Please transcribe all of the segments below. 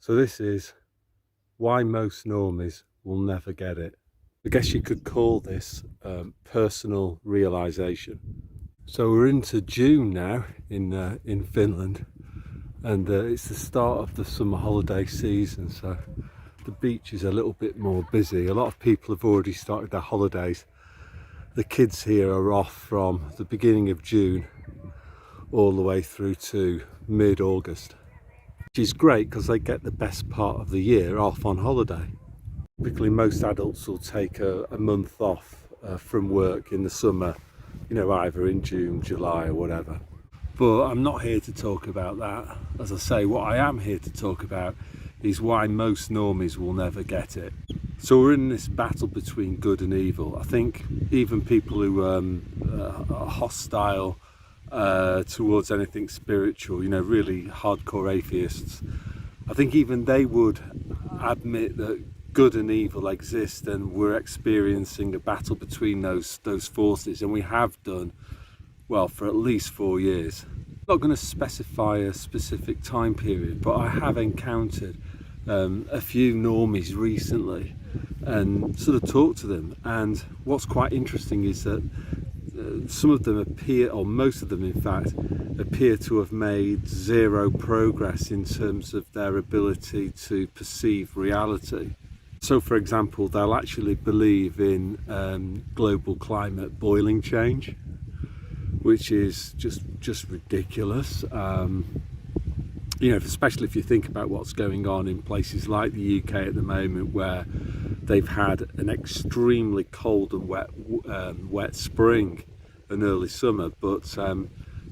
So this is why most normies will never get it. I guess you could call this personal realization. So we're into June now in Finland, and it's the start of the summer holiday season, so the beach is a little bit more busy. A lot of people have already started their holidays. The kids here are off from the beginning of June all the way through to mid-August, which is great because they get the best part of the year off on holiday. Typically most adults will take a month off from work in the summer, you know, either in June, July or whatever. But I'm not here to talk about that. As I say, what I am here to talk about is why most normies will never get it. So we're in this battle between good and evil. I think even people who are hostile towards anything spiritual, you know, really hardcore atheists, I think even they would admit that good and evil exist, and we're experiencing a battle between those forces, and we have done, well, for at least 4 years. I'm not going to specify a specific time period, but I have encountered a few normies recently and sort of talked to them, and what's quite interesting is that some of them appear, or most of them in fact, appear to have made zero progress in terms of their ability to perceive reality. So for example, they'll actually believe in global climate boiling change, which is just ridiculous. You know, especially if you think about what's going on in places like the UK at the moment, where they've had an extremely cold and wet spring and early summer, but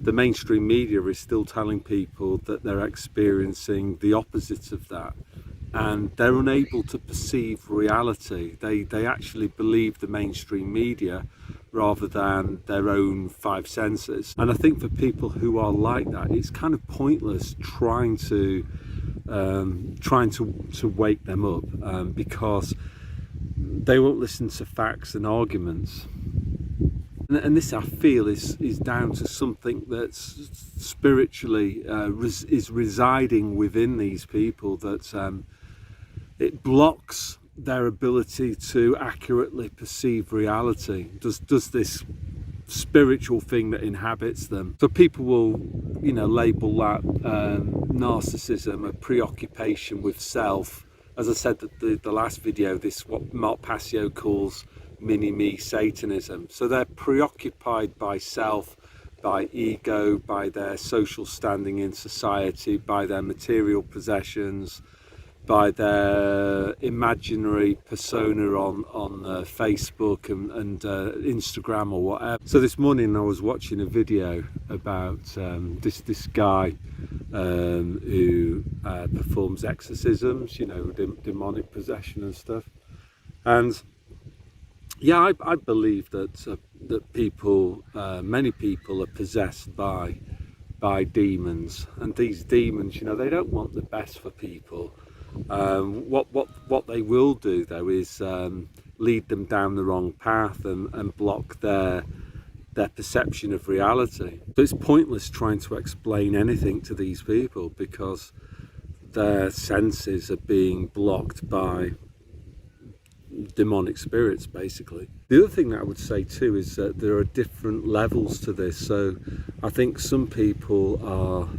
the mainstream media is still telling people that they're experiencing the opposite of that, and they're unable to perceive reality. They actually believe the mainstream media rather than their own five senses. And I think for people who are like that, it's kind of pointless trying to wake them up, because they won't listen to facts and arguments. And this, I feel, is down to something that's spiritually is residing within these people, that it blocks their ability to accurately perceive reality. Does this spiritual thing that inhabits them. So people will, you know, label that narcissism, a preoccupation with self. As I said the last video, this what Mark Passio calls mini-me Satanism. So they're preoccupied by self, by ego, by their social standing in society, by their material possessions, by their imaginary persona on Facebook and Instagram or whatever. So this morning I was watching a video about this guy who performs exorcisms, you know, demonic possession and stuff. And yeah, I believe that people, many people, are possessed by demons, and these demons, you know, they don't want the best for people. What they will do though is lead them down the wrong path and block their perception of reality. So it's pointless trying to explain anything to these people, because their senses are being blocked by demonic spirits, basically. The other thing that I would say too is that there are different levels to this. So I think some people are,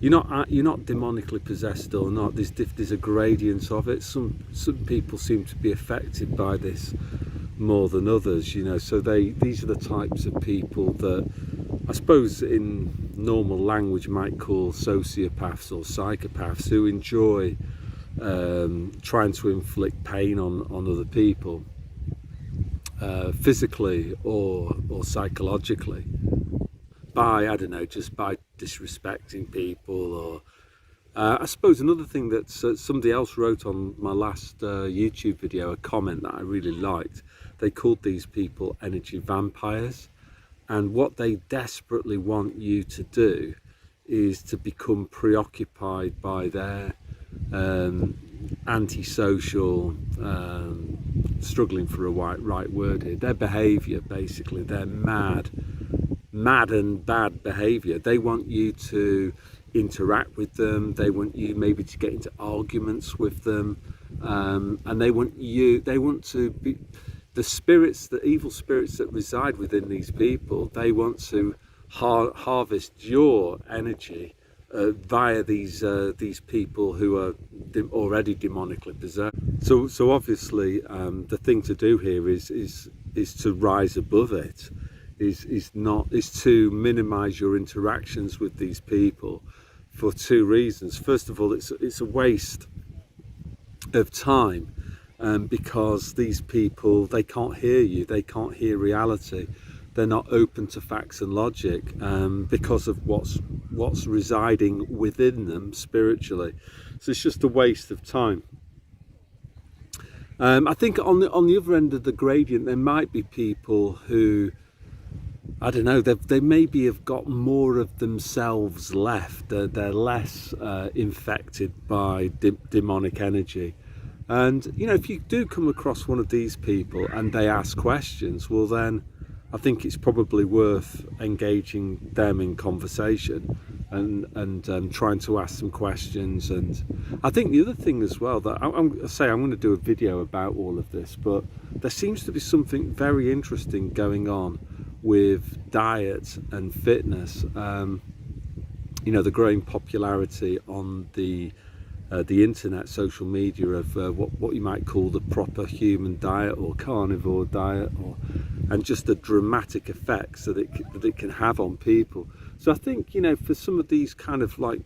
you're not demonically possessed or not. There's a gradient of it. Some people seem to be affected by this more than others, you know. So these are the types of people that I suppose in normal language might call sociopaths or psychopaths, who enjoy trying to inflict pain on other people, physically or psychologically, by, I don't know, just by disrespecting people. Or I suppose another thing that somebody else wrote on my last YouTube video, a comment that I really liked. They called these people energy vampires, and what they desperately want you to do is to become preoccupied by their antisocial, struggling for a right word here, their behaviour, basically, their mad and bad behaviour. They want you to interact with them. They want you maybe to get into arguments with them, and they want to be the spirits, the evil spirits that reside within these people. They want to harvest your energy via these people who are already demonically possessed. So obviously, the thing to do here is to rise above it. Is to minimize your interactions with these people for two reasons. First of all, it's a waste of time, because these people, they can't hear you, they can't hear reality, they're not open to facts and logic, because of what's residing within them spiritually. So it's just a waste of time. I think on the other end of the gradient, there might be people who, I don't know, they maybe have got more of themselves left. They're less infected by demonic energy. And, you know, if you do come across one of these people and they ask questions, well then I think it's probably worth engaging them in conversation and trying to ask some questions. And I think the other thing as well, that I'm going to do a video about all of this, but there seems to be something very interesting going on with diet and fitness. You know, the growing popularity on the internet, social media, of what you might call the proper human diet or carnivore diet, and just the dramatic effects that it can have on people. So I think, you know, for some of these kind of like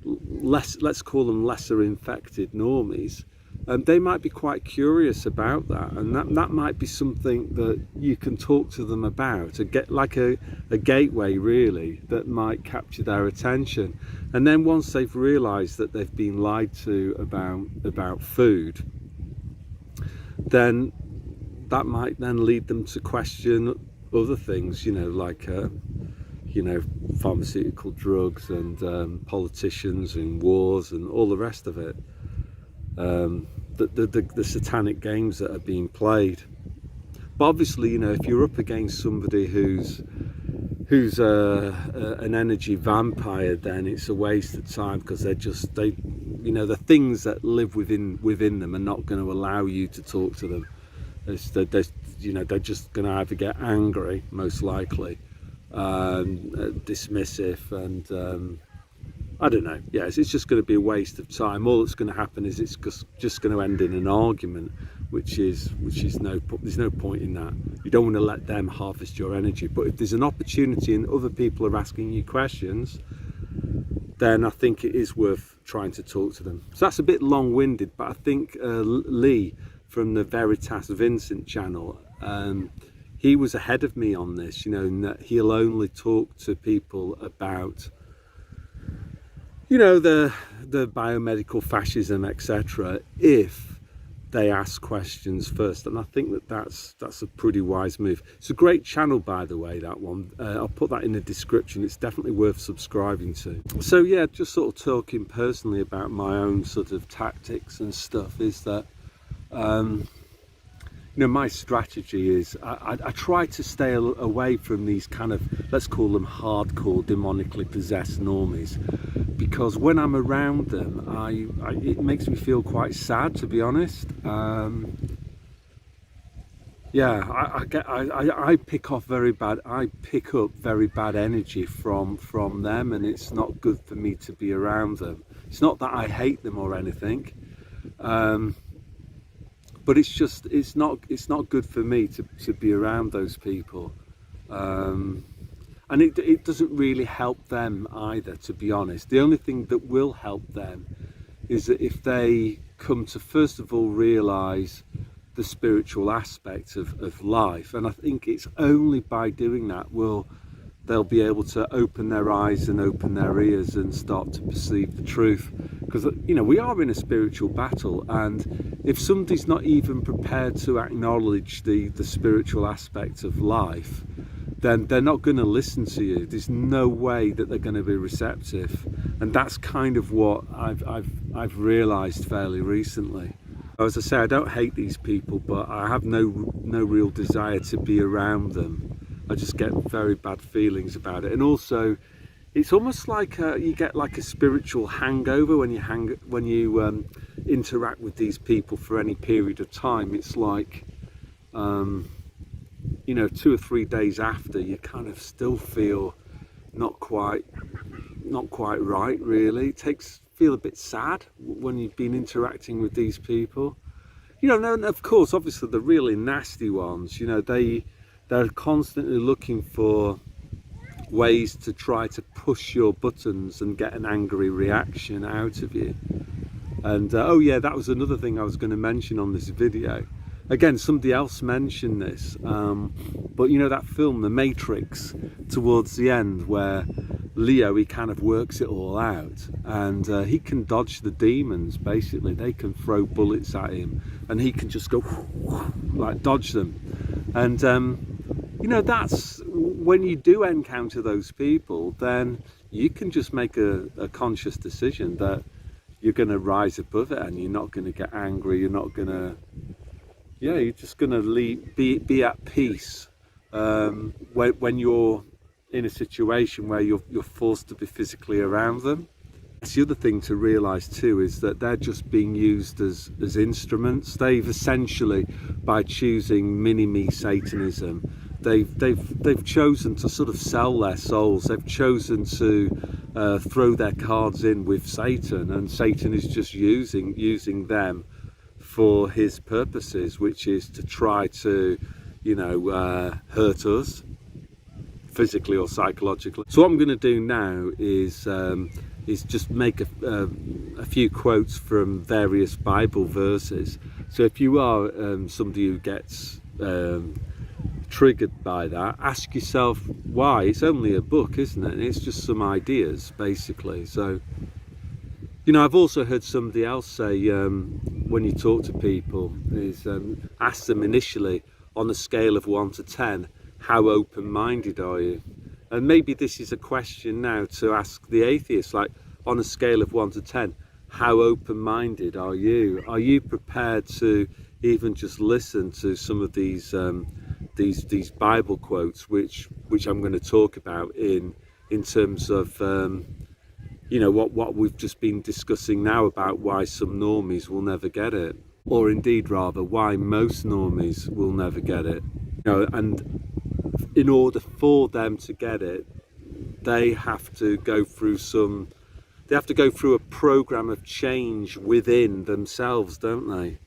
let's call them lesser infected normies, they might be quite curious about that, and that might be something that you can talk to them about, to get like a gateway really that might capture their attention. And then once they've realized that they've been lied to about food, then that might then lead them to question other things, you know, like you know, pharmaceutical drugs and politicians and wars and all the rest of it. The satanic games that are being played. But obviously, you know, if you're up against somebody who's an energy vampire, then it's a waste of time, because you know, the things that live within them are not going to allow you to talk to them. You know, they're just going to either get angry, most likely, dismissive, and I don't know. Yes, it's just going to be a waste of time. All that's going to happen is it's just going to end in an argument, which is there's no point in that. You don't want to let them harvest your energy. But if there's an opportunity and other people are asking you questions, then I think it is worth trying to talk to them. So that's a bit long-winded, but I think Lee from the Veritas Vincent channel, he was ahead of me on this, you know, in that he'll only talk to people about, you know, the biomedical fascism, etc., if they ask questions first. And I think that's a pretty wise move. It's a great channel, by the way, that one. I'll put that in the description. It's definitely worth subscribing to. So yeah, just sort of talking personally about my own sort of tactics and stuff, is that you know, my strategy is I try to stay away from these kind of, let's call them hardcore demonically possessed normies, because when I'm around them, it makes me feel quite sad, to be honest. Yeah, I pick up very bad energy from them, and it's not good for me to be around them. It's not that I hate them or anything, but it's not good for me to be around those people, and it doesn't really help them either, to be honest. The only thing that will help them is that if they come to, first of all, realize the spiritual aspect of life, and I think it's only by doing that they'll be able to open their eyes and open their ears and start to perceive the truth. Because, you know, we are in a spiritual battle, and if somebody's not even prepared to acknowledge the spiritual aspect of life, then they're not going to listen to you. There's no way that they're going to be receptive, and that's kind of what I've realized fairly recently. As I say, I don't hate these people, but I have no real desire to be around them. I just get very bad feelings about it. And also, it's almost like you get like a spiritual hangover when you interact with these people for any period of time. It's like, you know, 2 or 3 days after, you kind of still feel not quite right, really. Feel a bit sad when you've been interacting with these people. You know, and of course, obviously the really nasty ones, you know, they're constantly looking for ways to try to push your buttons and get an angry reaction out of you. And oh yeah, that was another thing I was going to mention on this video. Again, somebody else mentioned this, but you know that film The Matrix, towards the end, where Leo, he kind of works it all out, and he can dodge the demons. Basically, they can throw bullets at him and he can just go like dodge them. And you know, that's when you do encounter those people, then you can just make a conscious decision that you're going to rise above it, and you're not going to get angry. You're not going to, yeah, you're just going to be at peace when you're in a situation where you're forced to be physically around them. That's the other thing to realise too, is that they're just being used as instruments. They've essentially, by choosing mini-me Satanism, they've chosen to sort of sell their souls. They've chosen to throw their cards in with Satan, and Satan is just using them for his purposes, which is to try to, you know, hurt us physically or psychologically. So what I'm going to do now is just make a few quotes from various Bible verses. So if you are somebody who gets triggered by that, ask yourself why. It's only a book, isn't it? It's just some ideas, basically. So, you know, I've also heard somebody else say, when you talk to people, is ask them initially on a scale of 1 to 10, how open-minded are you? And maybe this is a question now to ask the atheist, like, on a scale of 1 to 10, how open-minded are you? Are you prepared to even just listen to some of these Bible quotes, which I'm going to talk about in terms of you know, what we've just been discussing now about why some normies will never get it, or indeed rather why most normies will never get it. You know, and in order for them to get it, they have to go through a program of change within themselves, don't they?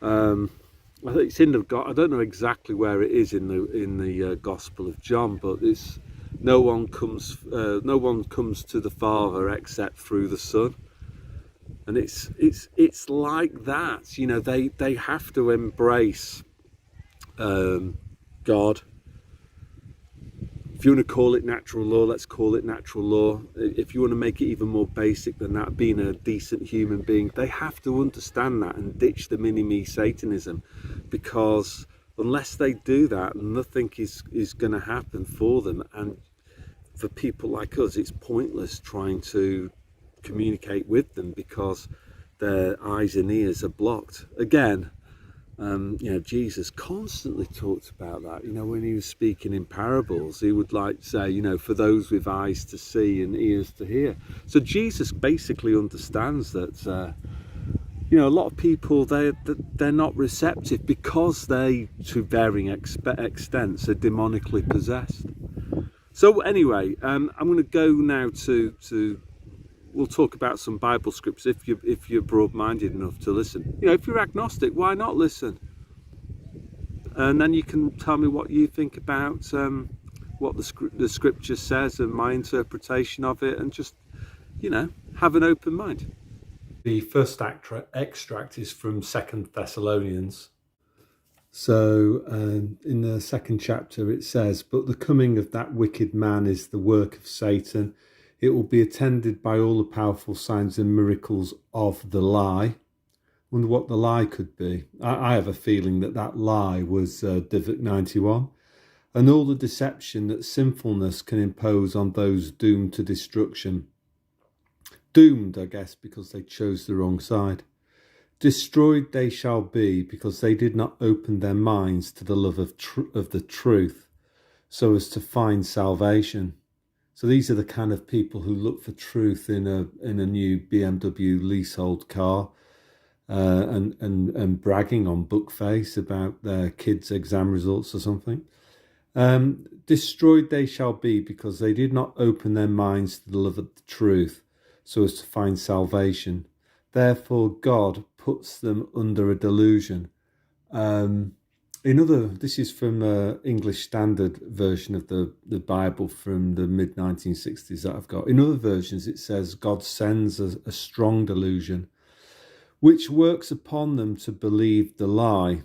I think it's in the I don't know exactly where it is in the Gospel of John, but it's no one comes to the Father except through the Son. And it's like that, you know. They have to embrace God. If you want to call it natural law, let's call it natural law. If you want to make it even more basic than that, being a decent human being, they have to understand that and ditch the mini-me Satanism, because unless they do that, nothing is going to happen for them. And for people like us, it's pointless trying to communicate with them because their eyes and ears are blocked. Again, you know, Jesus constantly talked about that. You know, when he was speaking in parables, he would like say, you know, for those with eyes to see and ears to hear. So Jesus basically understands that, you know, a lot of people, they're not receptive because they, to varying extents, are demonically possessed. So anyway, I'm going to go now to we'll talk about some Bible scripts if you're broad-minded enough to listen. You know, if you're agnostic, why not listen? And then you can tell me what you think about what the scripture says and my interpretation of it, and just, you know, have an open mind. The first extract is from 2 Thessalonians. So in the second chapter it says, "But the coming of that wicked man is the work of Satan. It will be attended by all the powerful signs and miracles of the lie." Wonder what the lie could be. I have a feeling that lie was Divic 91, and all the deception that sinfulness can impose on those doomed to destruction. Doomed, I guess, because they chose the wrong side. Destroyed they shall be, because they did not open their minds to the love of the truth, so as to find salvation. So these are the kind of people who look for truth in a new BMW leasehold car, and bragging on Bookface about their kids' exam results or something. Destroyed they shall be, because they did not open their minds to the love of the truth, so as to find salvation. Therefore God puts them under a delusion. This is from English Standard Version of the Bible from the mid 1960s that I've got. In other versions, it says God sends a strong delusion, which works upon them to believe the lie.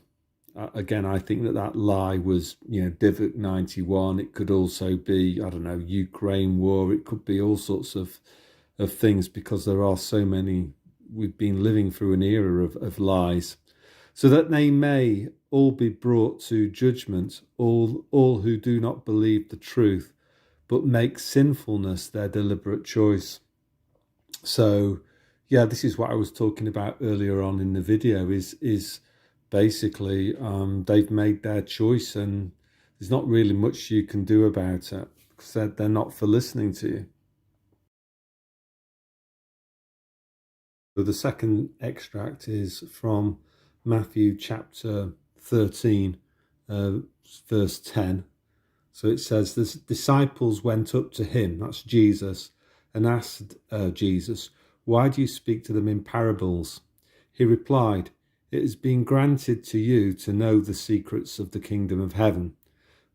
Again, I think that lie was, Divot 91. It could also be, I don't know, Ukraine war. It could be all sorts of things, because there are so many. We've been living through an era of lies, so that they may all be brought to judgment, all who do not believe the truth, but make sinfulness their deliberate choice. So, yeah, this is what I was talking about earlier on in the video, is basically they've made their choice, and there's not really much you can do about it, because they're not for listening to you. So the second extract is from Matthew chapter 13, verse 10. So it says, the disciples went up to him, that's Jesus, and asked Jesus, why do you speak to them in parables? He replied, it has been granted to you to know the secrets of the kingdom of heaven,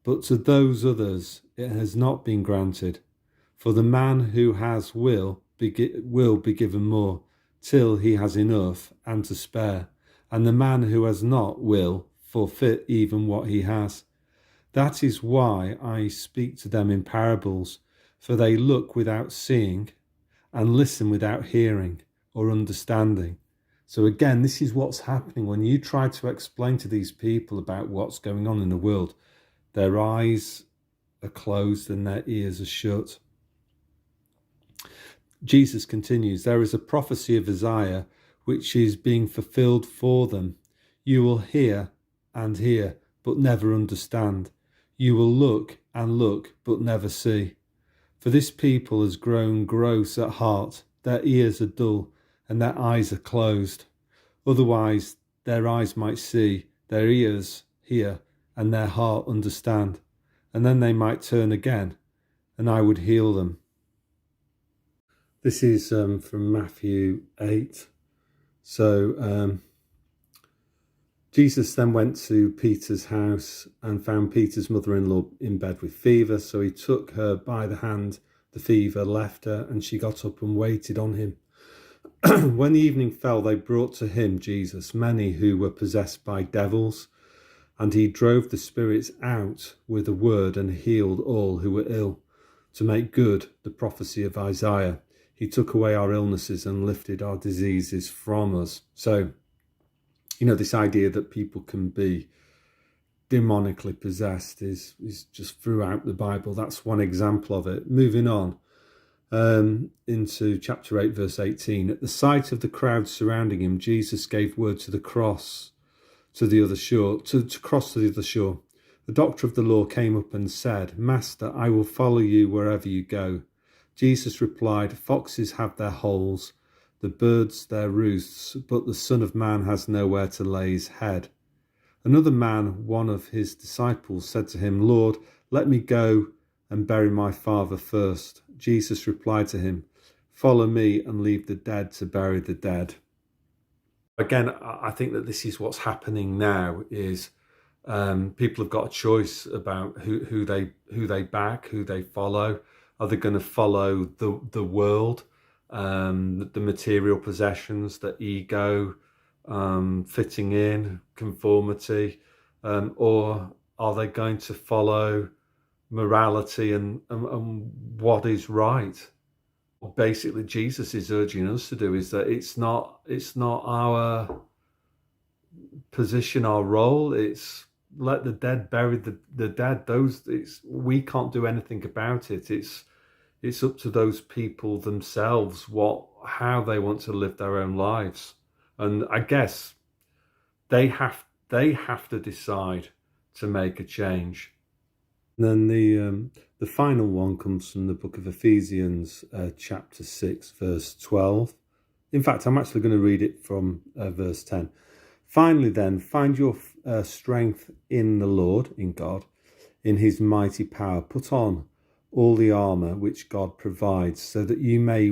but to those others it has not been granted. For the man who has will be given more, till he has enough and to spare, and the man who has not will forfeit even what he has. That is why I speak to them in parables, for they look without seeing, and listen without hearing or understanding. So again, this is what's happening when you try to explain to these people about what's going on in the world. Their eyes are closed and their ears are shut. Jesus continues, there is a prophecy of Isaiah which is being fulfilled for them. You will hear and hear, but never understand. You will look and look, but never see. For this people has grown gross at heart. Their ears are dull and their eyes are closed. Otherwise, their eyes might see, their ears hear, and their heart understand. And then they might turn again, and I would heal them. This is from Matthew 8. So Jesus then went to Peter's house and found Peter's mother-in-law in bed with fever. So he took her by the hand, the fever left her, and she got up and waited on him. When the evening fell, they brought to him, Jesus, many who were possessed by devils, and he drove the spirits out with a word and healed all who were ill, to make good the prophecy of Isaiah. He took away our illnesses and lifted our diseases from us. So, this idea that people can be demonically possessed is just throughout the Bible. That's one example of it. Moving on into chapter 8, verse 18. At the sight of the crowd surrounding him, Jesus gave word to cross to the other shore. The doctor of the law came up and said, Master, I will follow you wherever you go. Jesus replied, foxes have their holes, the birds their roosts, but the Son of Man has nowhere to lay his head. Another man, one of his disciples, said to him, Lord, let me go and bury my father first. Jesus replied to him, follow me and leave the dead to bury the dead. Again, I think that this is what's happening now, is people have got a choice about who they back, who they follow. Are they going to follow the world, the material possessions, the ego, fitting in, conformity, or are they going to follow morality and what is right? What basically Jesus is urging us to do is that it's not our position, our role. It's let the dead bury the dead. We can't do anything about it. It's up to those people themselves how they want to live their own lives. And I guess they have to decide to make a change. And then the final one comes from the book of Ephesians, chapter 6, verse 12. In fact, I'm actually going to read it from verse 10. Finally, then, find your strength in the Lord, in God, in his mighty power. Put on all the armour which God provides, so that you may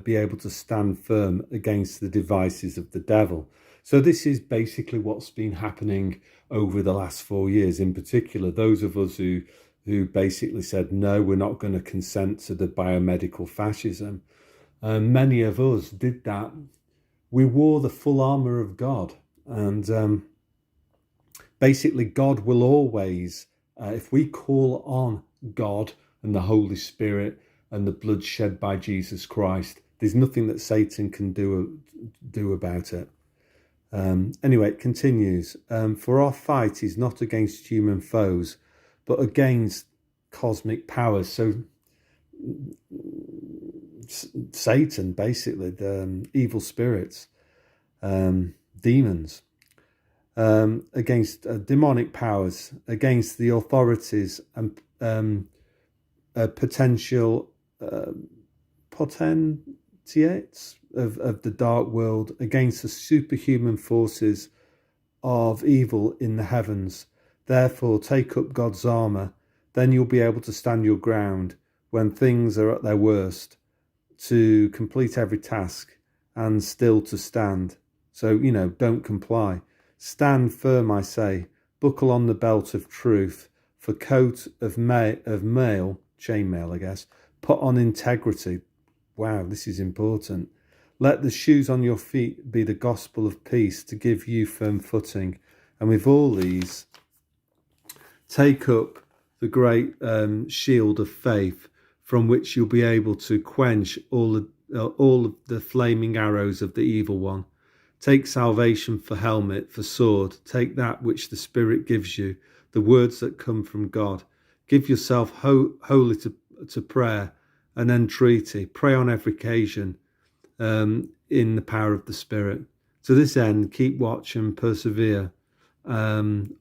be able to stand firm against the devices of the devil. So this is basically what's been happening over the last 4 years. In particular, those of us who basically said, no, we're not going to consent to the biomedical fascism. Many of us did that. We wore the full armour of God. And basically, God will always, if we call on God and the Holy Spirit and the blood shed by Jesus Christ, there's nothing that Satan can do about it. Anyway, it continues. For our fight is not against human foes, but against cosmic powers. So Satan, basically, the evil spirits, demons, against demonic powers, against the authorities and potential potentiates of the dark world, against the superhuman forces of evil in the heavens. Therefore, take up God's armour, then you'll be able to stand your ground when things are at their worst, to complete every task and still to stand. So, don't comply. Stand firm, I say. Buckle on the belt of truth. For coat of mail, chainmail, I guess. Put on integrity. Wow, this is important. Let the shoes on your feet be the gospel of peace to give you firm footing. And with all these, take up the great shield of faith, from which you'll be able to quench all of the flaming arrows of the evil one. Take salvation for helmet, for sword. Take that which the Spirit gives you, the words that come from God. Give yourself wholly to prayer and entreaty. Pray on every occasion in the power of the Spirit. To this end, keep watch and persevere,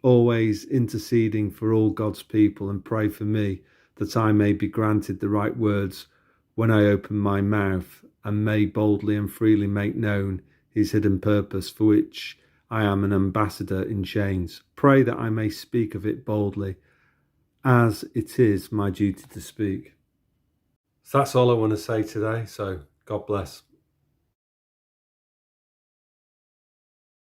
always interceding for all God's people, and pray for me, that I may be granted the right words when I open my mouth, and may boldly and freely make known his hidden purpose, for which I am an ambassador in chains. Pray that I may speak of it boldly, as it is my duty to speak. So that's all I want to say today. So God bless.